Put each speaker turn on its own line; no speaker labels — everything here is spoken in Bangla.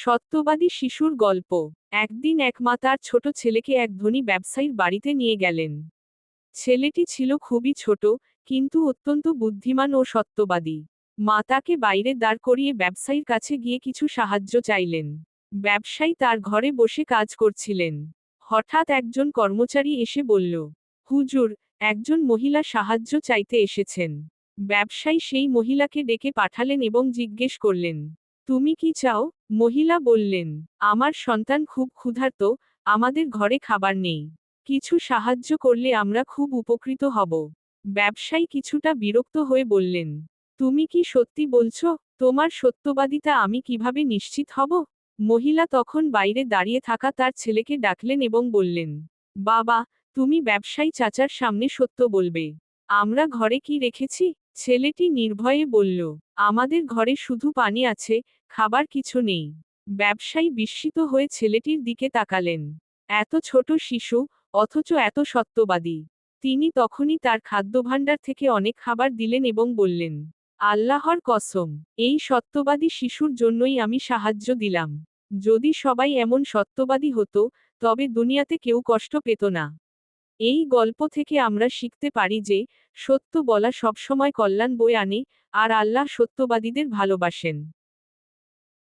সত্যবাদী শিশুর গল্প। একদিন এক মা তার ছোট ছেলেকে এক ধনী ব্যবসায়ীর বাড়িতে নিয়ে গেলেন। ছেলেটি ছিল খুবই ছোট, কিন্তু অত্যন্ত বুদ্ধিমান ও সত্যবাদী। মা তাকে বাইরে দাঁড় করিয়ে ব্যবসায়ীর কাছে গিয়ে কিছু সাহায্য চাইলেন। ব্যবসায়ী তার ঘরে বসে কাজ করছিলেন। হঠাৎ একজন কর্মচারী এসে বলল, হুজুর, একজন মহিলা সাহায্য চাইতে এসেছেন। ব্যবসায়ী সেই মহিলাকে ডেকে পাঠালেন এবং জিজ্ঞেস করলেন, তুমি কি চাও? মহিলা বললেন, আমার সন্তান খুব ক্ষুধার্ত, আমাদের ঘরে খাবার নেই। কিছু সাহায্য করলে আমরা খুব উপকৃত হব। ব্যবসায়ী কিছুটা বিরক্ত হয়ে বললেন, তুমি কি সত্যি বলছো? তোমার সত্যবাদিতা আমি কিভাবে নিশ্চিত হব? মহিলা তখন বাইরে দাঁড়িয়ে থাকা তার ছেলেকে ডাকলেন এবং বললেন, বাবা, তুমি ব্যবসায়ী চাচার সামনে সত্য বলবে। আমরা ঘরে কি রেখেছি? ছেলেটি নির্ভয়ে বলল, আমাদের ঘরে শুধু পানি আছে, খাবার কিছু নেই। ব্যবসায়ী বিস্মিত হয়ে ছেলেটির দিকে তাকালেন। এত ছোট শিশু, অথচ এত সত্যবাদী। তিনি তখনই তার খাদ্যভাণ্ডার থেকে অনেক খাবার দিলেন এবং বললেন, আল্লাহর কসম, এই সত্যবাদী শিশুর জন্যই আমি সাহায্য দিলাম। যদি সবাই এমন সত্যবাদী হতো, তবে দুনিয়াতে কেউ কষ্ট পেত না। এই গল্প থেকে আমরা শিখতে পারি যে, সত্য বলা সবসময় কল্যাণ বয়ে আনে, আর আল্লাহ সত্যবাদীদের ভালোবাসেন।